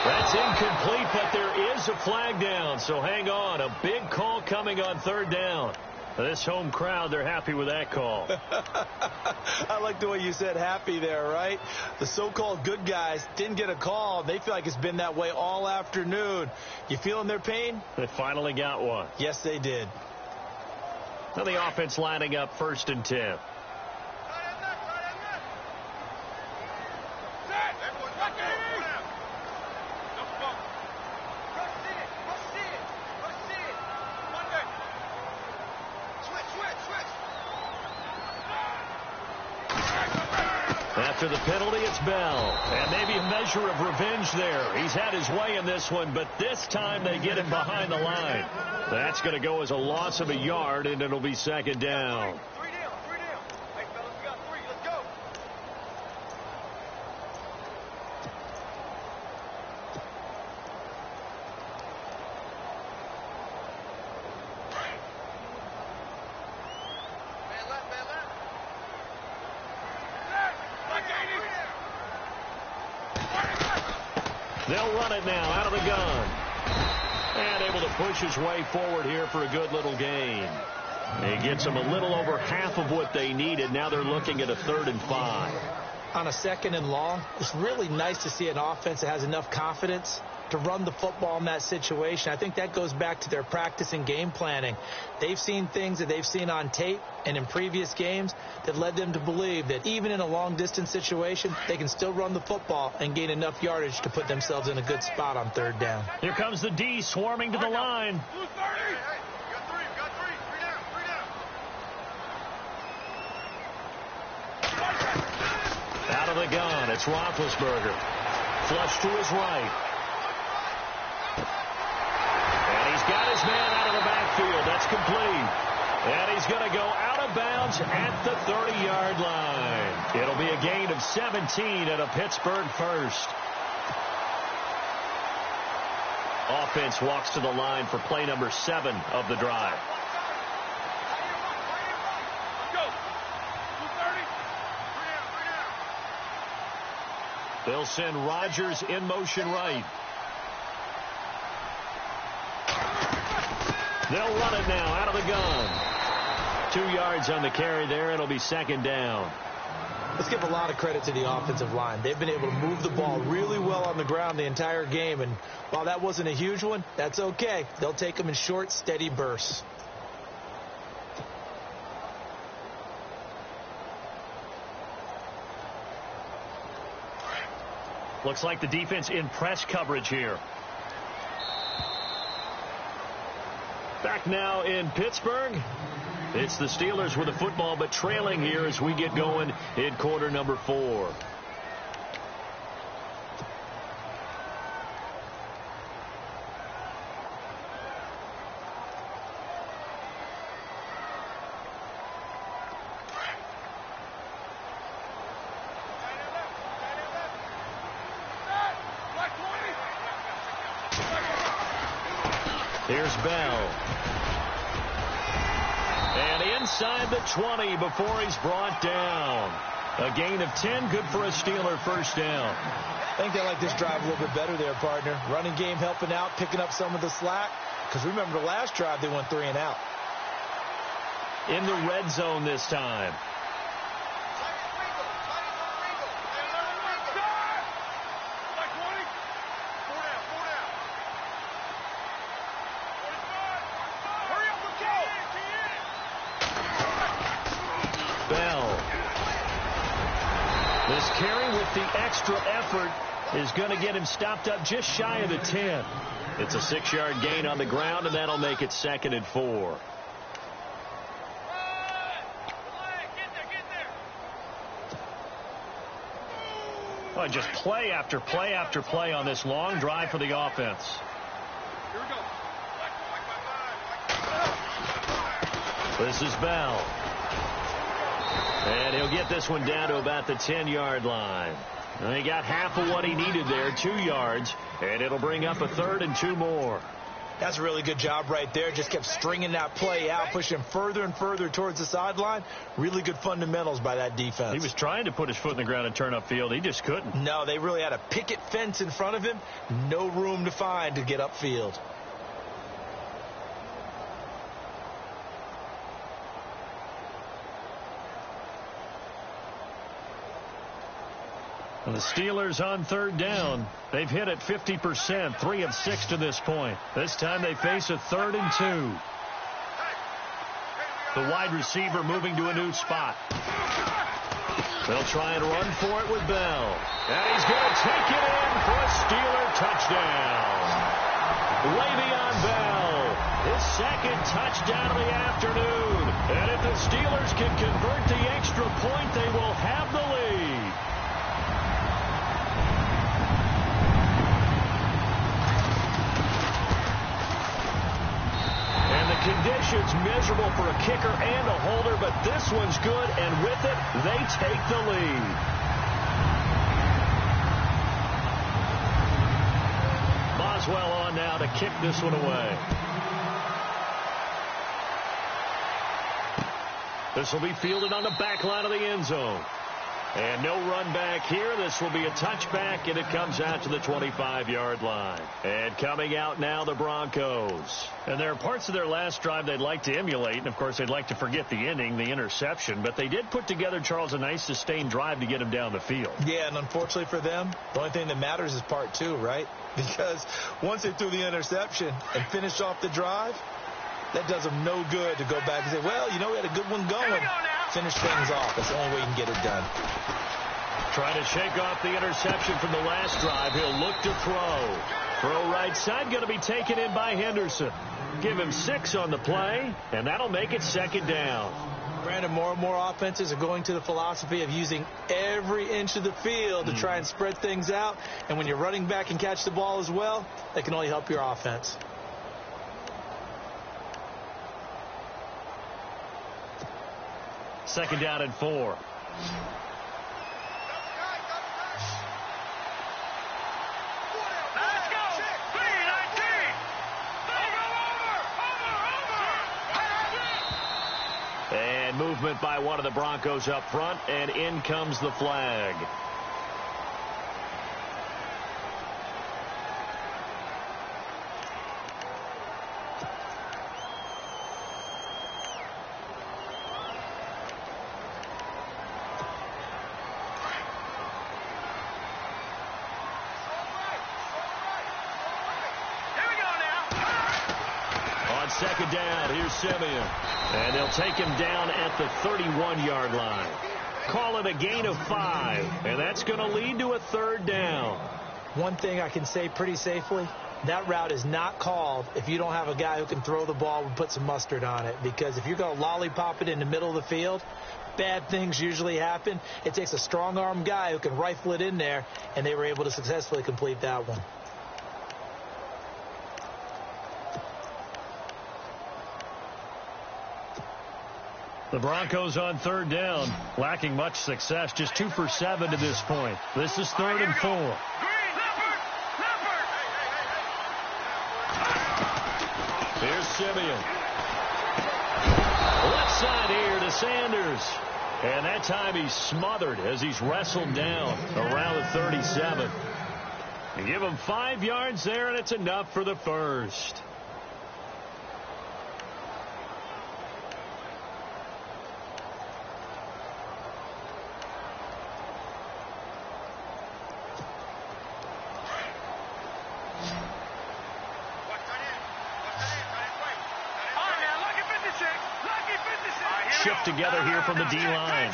That's incomplete, but there is a flag down, so hang on. A big call coming on third down. This home crowd, they're happy with that call. I like the way you said happy there, right? The so-called good guys didn't get a call. They feel like it's been that way all afternoon. You feeling their pain? They finally got one. Yes, they did. Now the offense lining up 1st and 10. After the penalty, it's Bell. And maybe a measure of revenge there. He's had his way in this one, but this time they get him behind the line. That's going to go as a loss of a yard, and it'll be second down. Three down. Hey, fellas, we got 3. Let's go. They'll run it now out of the gun. And able to push his way forward here for a good little gain. He gets them a little over half of what they needed. Now they're looking at a 3rd and 5. On a 2nd and long, it's really nice to see an offense that has enough confidence to run the football in that situation. I think that goes back to their practice and game planning. They've seen things that they've seen on tape and in previous games that led them to believe that even in a long-distance situation, they can still run the football and gain enough yardage to put themselves in a good spot on 3rd down. Here comes the D swarming to the line. Blue 30. Hey, we got 3. 3 down. Out of the gun, it's Roethlisberger. Flush to his right. And he's got his man out of the backfield. That's complete. And he's going to go out of bounds at the 30-yard line. It'll be a gain of 17 at a Pittsburgh first. Offense walks to the line for play number 7 of the drive. They'll send Rodgers in motion right. They'll run it now out of the gun. 2 yards on the carry there. It'll be second down. Let's give a lot of credit to the offensive line. They've been able to move the ball really well on the ground the entire game. And while that wasn't a huge one, that's okay. They'll take them in short, steady bursts. Looks like the defense in press coverage here. Back now in Pittsburgh. It's the Steelers with the football, but trailing here as we get going in quarter number 4. Here's Bell. And inside the 20 before he's brought down. A gain of 10, good for a Steeler first down. I think they like this drive a little bit better there, partner. Running game helping out, picking up some of the slack. Because remember the last drive, they went 3 and out. In the red zone this time. This carry with the extra effort is going to get him stopped up just shy of the 10. It's a 6-yard gain on the ground, and that'll make it second and 4. Well, just play after play after play on this long drive for the offense. Here we go. This is Bell. And he'll get this one down to about the 10-yard line. And he got half of what he needed there, 2 yards, and it'll bring up a 3rd and 2 more. That's a really good job right there. Just kept stringing that play out, pushing further and further towards the sideline. Really good fundamentals by that defense. He was trying to put his foot in the ground and turn upfield. He just couldn't. No, they really had a picket fence in front of him. No room to find to get upfield. And the Steelers on 3rd down. They've hit it 50%, 3 of 6 to this point. This time they face a 3rd and 2. The wide receiver moving to a new spot. They'll try and run for it with Bell. And he's going to take it in for a Steeler touchdown. Le'Veon Bell, his 2nd touchdown of the afternoon. And if the Steelers can convert the extra point, they will have the lead. Conditions miserable for a kicker and a holder, but this one's good, and with it, they take the lead. Boswell on now to kick this one away. This will be fielded on the back line of the end zone. And no run back here. This will be a touchback, and it comes out to the 25-yard line. And coming out now, the Broncos. And there are parts of their last drive they'd like to emulate, and, of course, they'd like to forget the ending, the interception. But they did put together, Charles, a nice sustained drive to get him down the field. Yeah, and unfortunately for them, the only thing that matters is part 2, right? Because once they threw the interception and finished off the drive, that does them no good to go back and say, well, you know, we had a good one going. Finish things off. That's the only way you can get it done. Trying to shake off the interception from the last drive. He'll look to throw. Throw right side, going to be taken in by Henderson. Give him 6 on the play, and that'll make it second down. Brandon, more and more offenses are going to the philosophy of using every inch of the field to try and spread things out. And when you're running back and catch the ball as well, that can only help your offense. Second down and 4. Let's go. 3-19. And movement by one of the Broncos up front, and in comes the flag. Second down, here's Simeon. And they'll take him down at the 31-yard line. Call it a gain of 5, and that's going to lead to a third down. One thing I can say pretty safely, that route is not called if you don't have a guy who can throw the ball and put some mustard on it. Because if you're going to lollipop it in the middle of the field, bad things usually happen. It takes a strong-arm guy who can rifle it in there, and they were able to successfully complete that one. The Broncos on third down, lacking much success, just 2 for 7 to this point. This is 3rd and 4. Here's Simeon. Left side here to Sanders. And that time he's smothered as he's wrestled down around the 37. You give him 5 yards there, and it's enough for the first. Shift together here from the D-line.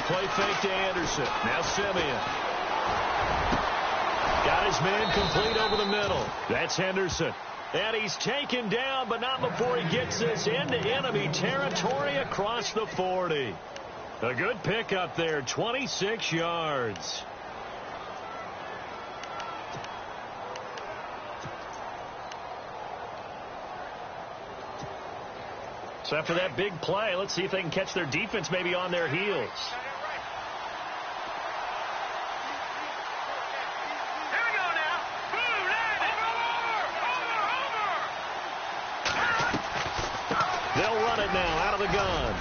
Play fake to Anderson. Now Simeon. Got his man complete over the middle. That's Henderson. And he's taken down, but not before he gets this into enemy territory across the 40. A good pickup there, 26 yards. So after that big play, let's see if they can catch their defense maybe on their heels. Here we go now. Boom, over. They'll run it now out of the gun.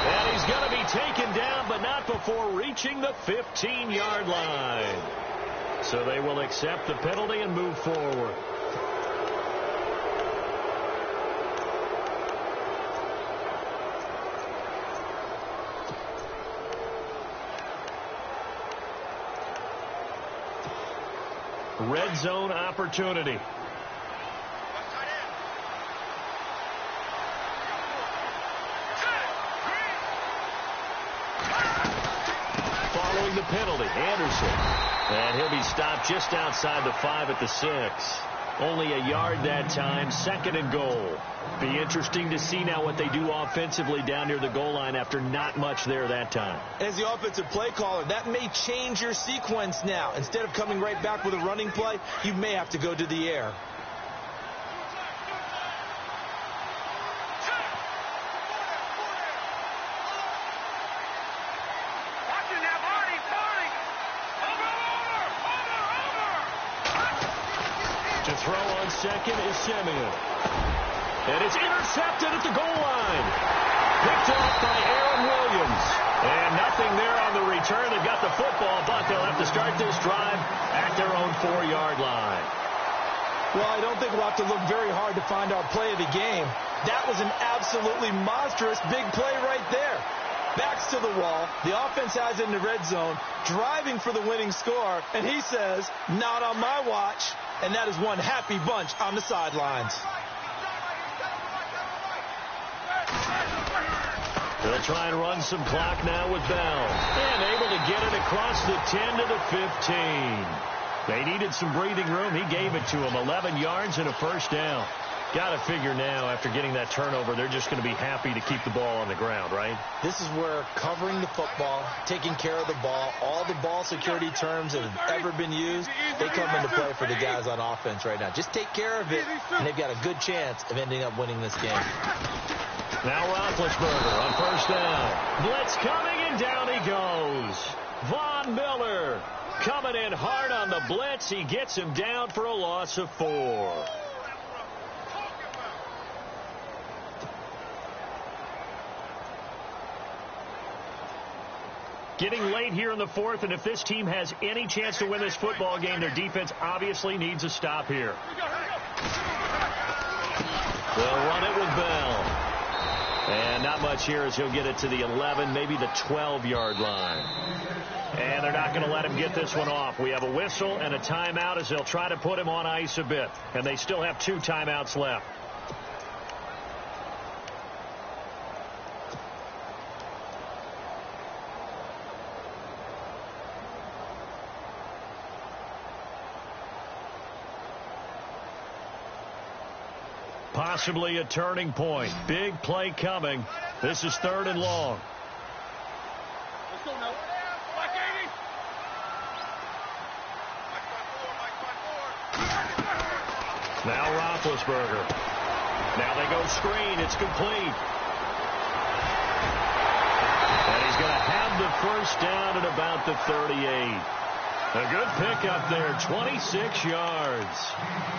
And he's going to be taken down, but not before reaching the 15-yard line. So they will accept the penalty and move forward. Red zone opportunity. Following the penalty, Anderson. And he'll be stopped just outside the 5 at the 6. Only a yard that time, 2nd and goal. Be interesting to see now what they do offensively down near the goal line after not much there that time. As the offensive play caller, that may change your sequence now. Instead of coming right back with a running play, you may have to go to the air. To throw on second is Simeon. And it's intercepted at the goal line. Picked off by Aaron Williams. And nothing there on the return. They've got the football, but they'll have to start this drive at their own 4-yard line. Well, I don't think we'll have to look very hard to find our play of the game. That was an absolutely monstrous big play right there. Backs to the wall. The offense has it in the red zone, driving for the winning score. And he says, not on my watch. And that is one happy bunch on the sidelines. They'll try and run some clock now with Bell. And able to get it across the 10 to the 15. They needed some breathing room. He gave it to them. 11 yards and a first down. Got to figure now, after getting that turnover, they're just going to be happy to keep the ball on the ground, right? This is where covering the football, taking care of the ball, all the ball security terms that have ever been used, they come into play for the guys on offense right now. Just take care of it, and they've got a good chance of ending up winning this game. Now Roethlisberger on first down. Blitz coming, and down he goes. Von Miller coming in hard on the blitz. He gets him down for a loss of 4. Getting late here in the fourth, and if this team has any chance to win this football game, their defense obviously needs a stop here. They'll run it with Bell. And not much here as he'll get it to the 11, maybe the 12-yard line. And they're not going to let him get this one off. We have a whistle and a timeout as they'll try to put him on ice a bit. And they still have 2 timeouts left. Possibly a turning point. Big play coming. This is 3rd and long. Let's go now. Mike 80. Now Roethlisberger. Now they go screen. It's complete. And he's going to have the first down at about the 38. A good pickup there, 26 yards.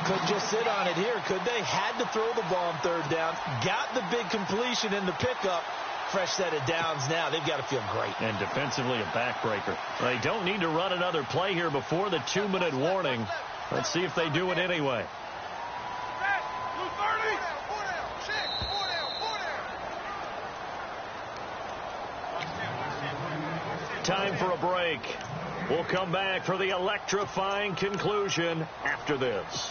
Could just sit on it here, could they? Had to throw the ball on 3rd down. Got the big completion in the pickup. Fresh set of downs now. They've got to feel great. And defensively a backbreaker. They don't need to run another play here before the 2-minute warning. Let's see if they do it anyway. Time for a break. We'll come back for the electrifying conclusion after this.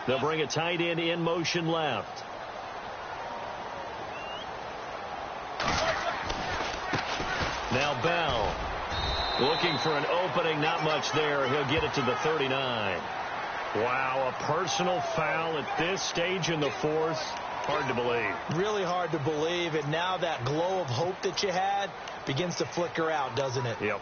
They'll bring a tight end in motion left. Now Bell. Looking for an opening, not much there. He'll get it to the 39. Wow, a personal foul at this stage in the fourth. Hard to believe. Really hard to believe, and now that glow of hope that you had begins to flicker out, doesn't it? Yep.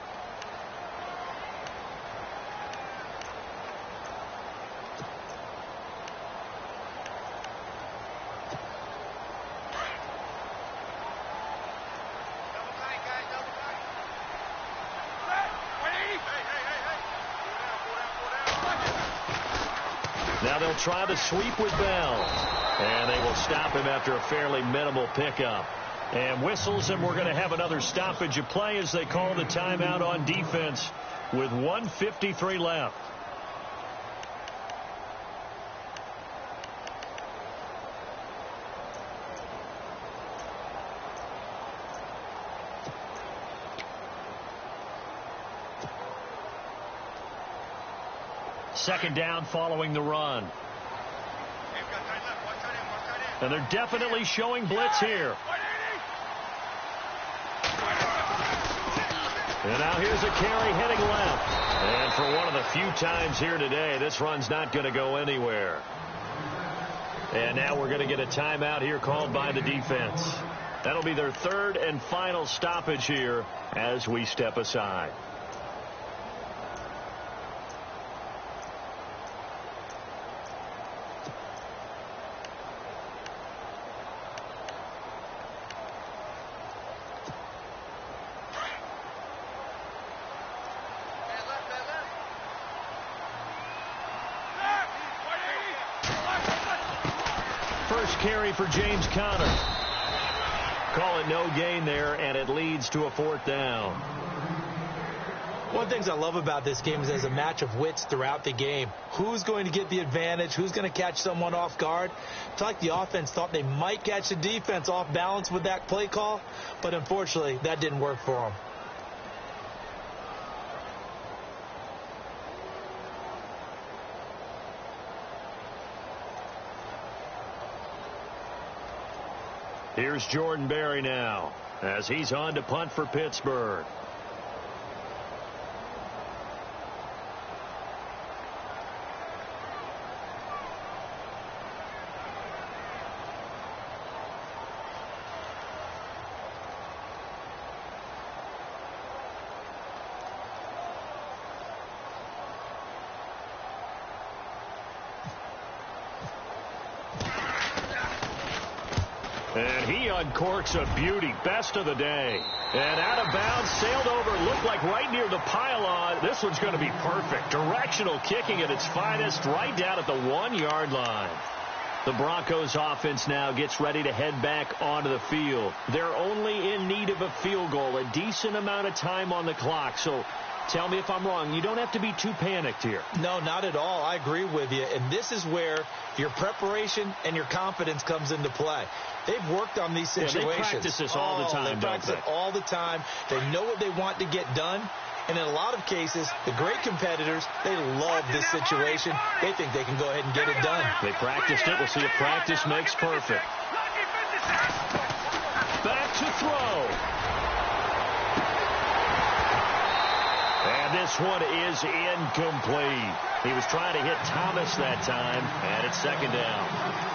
Now they'll try the sweep with Bell. And they will stop him after a fairly minimal pickup. And whistles, and we're going to have another stoppage of play as they call the timeout on defense with 1:53 left. Second down following the run. And they're definitely showing blitz here. And now here's a carry heading left. And for one of the few times here today, this run's not going to go anywhere. And now we're going to get a timeout here called by the defense. That'll be their 3rd and final stoppage here as we step aside. Carry for James Conner. Call it no gain there, and it leads to a 4th down. One of the things I love about this game is there's a match of wits throughout the game. Who's going to get the advantage? Who's going to catch someone off guard? It's like the offense thought they might catch the defense off balance with that play call, but unfortunately that didn't work for them. Here's Jordan Berry now as he's on to punt for Pittsburgh. And he uncorks a beauty. Best of the day. And out of bounds sailed over, looked like right near the pylon. This one's going to be perfect. Directional kicking at its finest, right down at the 1-yard line. The Broncos offense now gets ready to head back onto the field. They're only in need of a field goal, a decent amount of time on the clock. So tell me if I'm wrong. You don't have to be too panicked here. No, not at all. I agree with you. And this is where your preparation and your confidence comes into play. They've worked on these situations. Yeah, they practice this all the time, They practice it all the time. They know what they want to get done. And in a lot of cases, the great competitors, they love this situation. They think they can go ahead and get it done. They practiced it. We'll see if practice makes perfect. Back to throw. And this one is incomplete. He was trying to hit Thomas that time, and it's second down.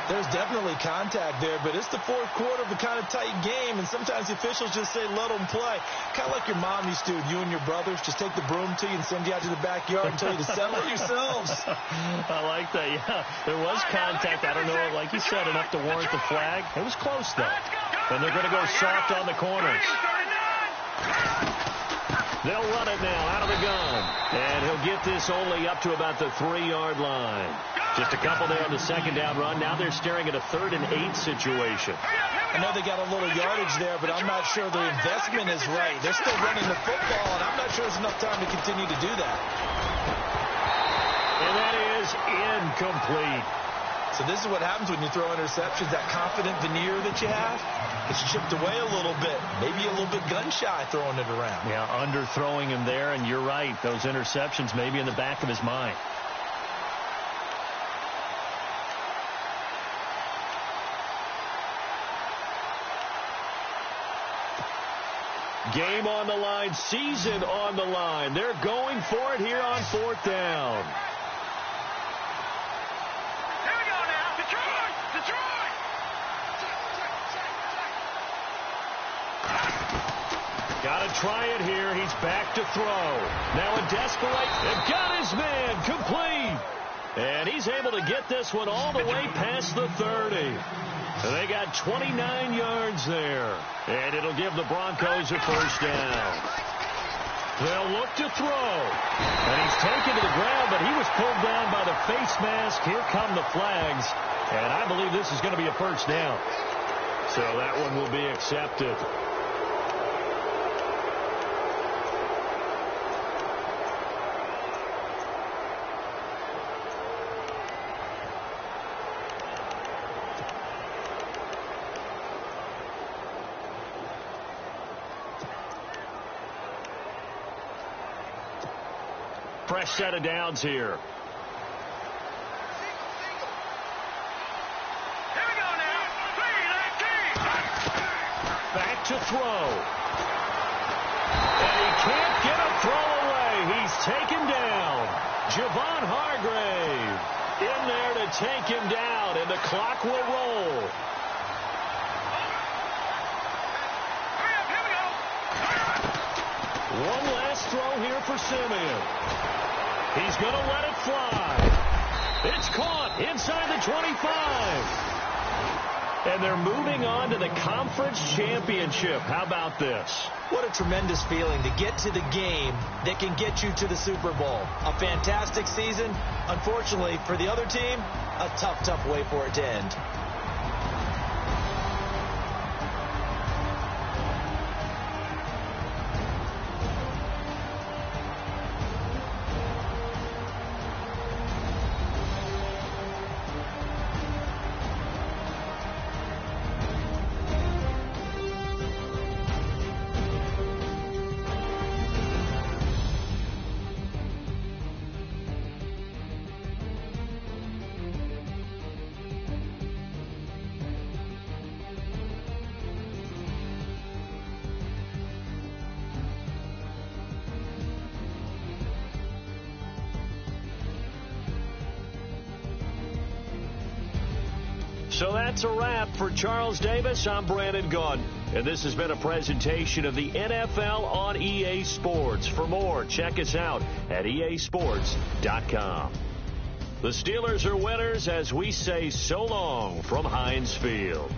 There's definitely contact there, but it's the fourth quarter of a kind of tight game, and sometimes the officials just say, let them play. Kind of like your mom used to, you and your brothers, just take the broom to you and send you out to the backyard and tell you to settle it yourselves. I like that, yeah. There was contact. I don't know, like you said, enough to warrant the flag. It was close, though. And they're going to go soft on the corners. They'll run it now out of the gun. And he'll get this only up to about the 3-yard line. Just a couple there on the second down run. Now they're staring at a 3rd and 8 situation. I know they got a little yardage there, but I'm not sure the investment is right. They're still running the football, and I'm not sure there's enough time to continue to do that. And that is incomplete. So this is what happens when you throw interceptions, that confident veneer that you have. It's chipped away a little bit, maybe a little bit gun-shy throwing it around. Yeah, underthrowing him there, and you're right. Those interceptions maybe in the back of his mind. Game on the line, season on the line. They're going for it here on 4th down. Here we go now. Detroit! Detroit! Got to try it here. He's back to throw. Now a desperation. They've got his man complete. And he's able to get this one all the way past the 30. And they got 29 yards there. And it'll give the Broncos a 1st down. They'll look to throw. And he's taken to the ground, but he was pulled down by the face mask. Here come the flags. And I believe this is going to be a 1st down. So that one will be accepted. Fresh set of downs here. Here we go now. 3-19. Back to throw. And he can't get a throw away. He's taken down. Javon Hargrave in there to take him down, and the clock will roll. Here we go. One last throw here for Simeon. He's going to let it fly. It's caught inside the 25. And they're moving on to the conference championship. How about this? What a tremendous feeling to get to the game that can get you to the Super Bowl. A fantastic season. Unfortunately, for the other team, a tough, tough way for it to end. So that's a wrap for Charles Davis. I'm Brandon Gunn, and this has been a presentation of the NFL on EA Sports. For more, check us out at easports.com. The Steelers are winners as we say so long from Heinz Field.